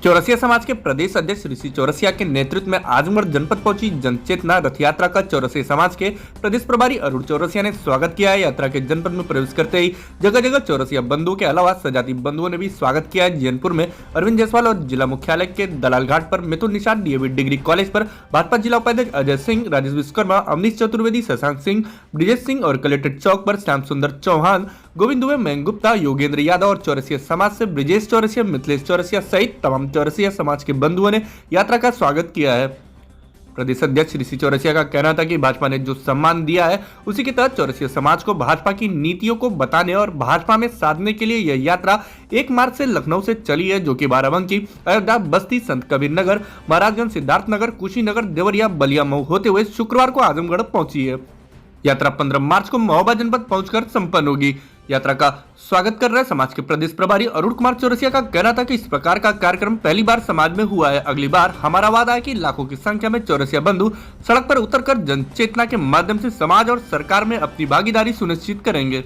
चौरसिया समाज के प्रदेश अध्यक्ष ऋषि चौरसिया के नेतृत्व में आजमगढ़ जनपद पहुंची जनचेतना रथ यात्रा का चौरसिया समाज के प्रदेश प्रभारी अरुण चौरसिया ने स्वागत किया है। यात्रा के जनपद में प्रवेश करते ही जगह जगह चौरसिया बंधुओं के अलावा सजाती बंधुओं ने भी स्वागत किया है। जैनपुर में अरविंद जायसवाल और जिला मुख्यालय के दलाल घाट पर मिथुन निषाद डीएवी डिग्री कॉलेज पर भाजपा जिला उपाध्यक्ष अजय सिंह, राजेश विश्वकर्मा, अवनीश चतुर्वेदी, शशांक सिंह, ब्रिजेश सिंह और कलेक्ट्रेट चौक पर श्याम सुंदर चौहान, गोविंद दुबे, मयंक गुप्ता, योगेंद्र यादव और चौरसिया समाज से ब्रिजेश चौरसिया, मिथिलेश चौरसिया सहित तमाम चौरसिया समाज के बंधुओं ने यात्रा का स्वागत किया है। प्रदेश अध्यक्ष ऋषि चौरसिया का कहना था कि भाजपा ने जो सम्मान दिया है उसी के तहत चौरसिया समाज को भाजपा की नीतियों को बताने और भाजपा में साधने के लिए यह यात्रा 1 मार्च से लखनऊ से चली है, जो कि बाराबंकी, अयोध्या, बस्ती, संत कबीर नगर, महाराजगंज, सिद्धार्थनगर, कुशीनगर, देवरिया, बलिया, मऊ होते हुए शुक्रवार को आजमगढ़ पहुंची है। यात्रा 15 मार्च को महोबा जनपद पहुंचकर संपन्न होगी। यात्रा का स्वागत कर रहे समाज के प्रदेश प्रभारी अरुण कुमार चौरसिया का कहना था कि इस प्रकार का कार्यक्रम पहली बार समाज में हुआ है। अगली बार हमारा वादा है कि लाखों की संख्या में चौरसिया बंधु सड़क पर उतरकर जनचेतना के माध्यम से समाज और सरकार में अपनी भागीदारी सुनिश्चित करेंगे।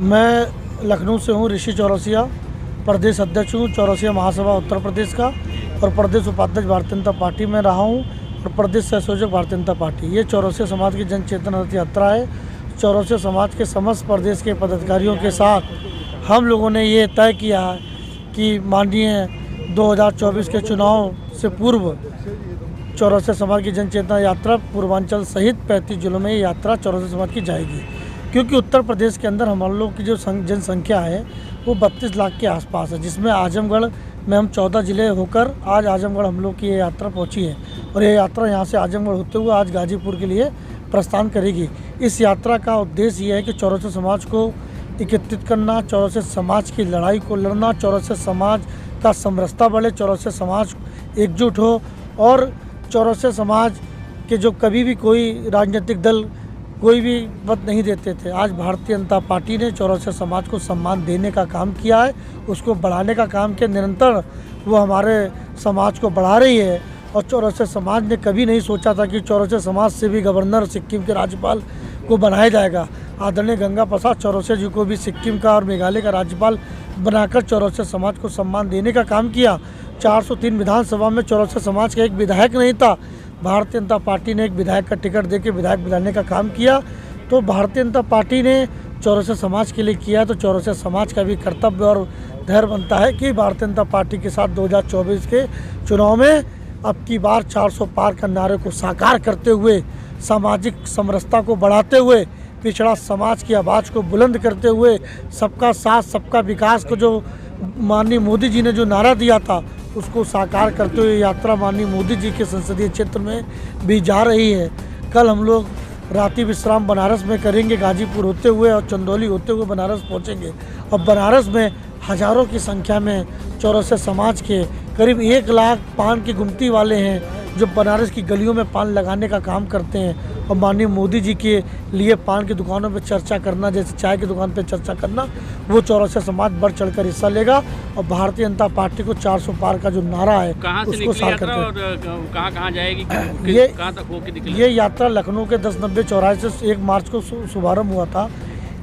मैं लखनऊ से हूँ, ऋषि चौरसिया, प्रदेश अध्यक्ष हूँ चौरसिया महासभा उत्तर प्रदेश का और प्रदेश उपाध्यक्ष भारतीय जनता पार्टी में रहा हूँ और प्रदेश संयोजक भारतीय जनता पार्टी। ये चौरसिया समाज की जन चेतना रथ यात्रा है। चौरसिया समाज के समस्त प्रदेश के पदाधिकारियों के साथ हम लोगों ने ये तय किया है कि माननीय 2024 के चुनाव से पूर्व चौरसिया समाज की जन चेतना यात्रा पूर्वांचल सहित 35 जिलों में ये यात्रा चौरसिया समाज की जाएगी, क्योंकि उत्तर प्रदेश के अंदर हम लोग की जो जनसंख्या है वो 32 लाख के आसपास है, जिसमें आजमगढ़ में हम 14 ज़िले होकर आज आजमगढ़ हम लोग की ये यात्रा पहुंची है और ये यात्रा यहाँ से आजमगढ़ होते हुए आज गाजीपुर के लिए प्रस्थान करेगी। इस यात्रा का उद्देश्य ये है कि चौरसिया समाज को एकत्रित करना, चौरसिया समाज की लड़ाई को लड़ना, चौरसिया समाज का समरसता बढ़े, चौरसिया समाज एकजुट हो और चौरसिया समाज के जो कभी भी कोई राजनीतिक दल कोई भी मत नहीं देते थे, आज भारतीय जनता पार्टी ने चौरसिया समाज को सम्मान देने का काम किया है, उसको बढ़ाने का काम किया। निरंतर वो हमारे समाज को बढ़ा रही है और चौरसिया समाज ने कभी नहीं सोचा था कि चौरसिया समाज से भी गवर्नर सिक्किम के राज्यपाल को बनाया जाएगा। आदरणीय गंगा प्रसाद चौरसिया जी को भी सिक्किम का और मेघालय का राज्यपाल बनाकर चौरसिया समाज को सम्मान देने का काम किया। 403 विधानसभा में चौरसिया समाज का एक विधायक नहीं था, भारतीय जनता पार्टी ने एक विधायक का टिकट देकर विधायक बनाने का काम किया। तो भारतीय जनता पार्टी ने चौरसिया समाज के लिए किया, तो चौरसिया समाज का भी कर्तव्य और धैर्य बनता है कि भारतीय जनता पार्टी के साथ 2024 के चुनाव में अब की बार 400 पार का नारे को साकार करते हुए, सामाजिक समरसता को बढ़ाते हुए, पिछड़ा समाज की आवाज़ को बुलंद करते हुए, सबका साथ सबका विकास को जो माननीय मोदी जी ने जो नारा दिया था उसको साकार करते हुए यात्रा माननीय मोदी जी के संसदीय क्षेत्र में भी जा रही है। कल हम लोग रात्रि विश्राम बनारस में करेंगे, गाजीपुर होते हुए और चंदौली होते हुए बनारस पहुंचेंगे और बनारस में हज़ारों की संख्या में चौरसिया समाज के करीब 1 लाख पान की गुमती वाले हैं जो बनारस की गलियों में पान लगाने का काम करते हैं और माननीय मोदी जी के लिए पान की दुकानों पर चर्चा करना, जैसे चाय की दुकान पर चर्चा करना, वो चौरसिया समाज बढ़ चढ़कर हिस्सा लेगा और भारतीय जनता पार्टी को 400 पार का जो नारा है उसको साकार करते हैं। कहाँ जाएगी, ये यात्रा लखनऊ के 1090 चौराहे से 1 मार्च को शुभारम्भ हुआ था।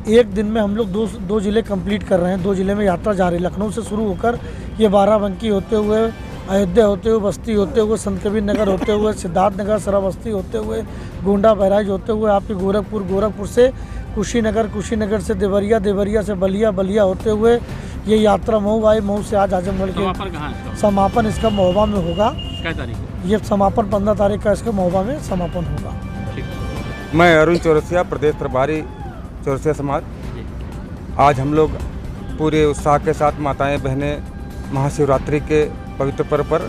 एक दिन में हम लोग दो ज़िले कंप्लीट कर रहे हैं, 2 ज़िले में यात्रा जारी। लखनऊ से शुरू होकर ये बाराबंकी होते हुए, अयोध्या होते हुए, बस्ती होते हुए, संत कबीर नगर होते हुए, सिद्धार्थनगर, श्रावस्ती होते हुए, गोंडा बहराइच होते हुए आपके गोरखपुर से कुशीनगर, कुशीनगर से देवरिया, देवरिया से बलिया, बलिया होते हुए ये यात्रा मऊ आई। मऊ से आज आजमगढ़ के समापन इसका महोबा में होगा। क्या तारीख? ये समापन 15 तारीख का इसका महोबा में समापन होगा। मैं अरुण चौरसिया, प्रदेश प्रभारी चौरसिया समाज। आज हम लोग पूरे उत्साह के साथ माताएं बहनें महाशिवरात्रि के पवित्र पर्व पर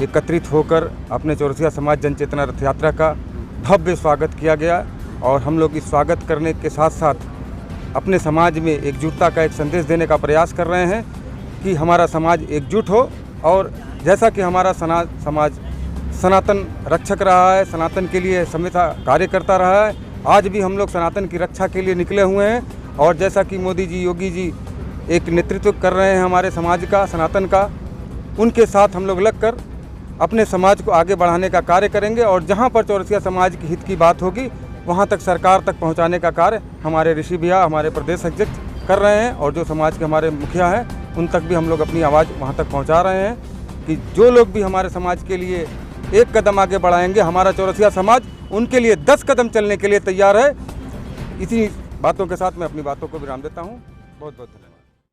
एकत्रित होकर अपने चौरसिया समाज जन चेतना रथ यात्रा का भव्य स्वागत किया गया और हम लोग इस स्वागत करने के साथ साथ अपने समाज में एकजुटता का एक संदेश देने का प्रयास कर रहे हैं कि हमारा समाज एकजुट हो और जैसा कि हमारा समाज सनातन रक्षक रहा है, सनातन के लिए हमेशा कार्य करता रहा है, आज भी हम लोग सनातन की रक्षा के लिए निकले हुए हैं और जैसा कि मोदी जी, योगी जी एक नेतृत्व कर रहे हैं हमारे समाज का, सनातन का, उनके साथ हम लोग लगकर अपने समाज को आगे बढ़ाने का कार्य करेंगे और जहां पर चौरसिया समाज के हित की बात होगी वहां तक सरकार तक पहुंचाने का कार्य हमारे ऋषि भैया, हमारे प्रदेश अध्यक्ष कर रहे हैं और जो समाज के हमारे मुखिया हैं उन तक भी हम लोग अपनी आवाज़ वहाँ तक पहुँचा रहे हैं कि जो लोग भी हमारे समाज के लिए एक कदम आगे बढ़ाएंगे, हमारा चौरसिया समाज उनके लिए 10 कदम चलने के लिए तैयार है। इसी बातों के साथ मैं अपनी बातों को विराम देता हूँ। बहुत बहुत धन्यवाद।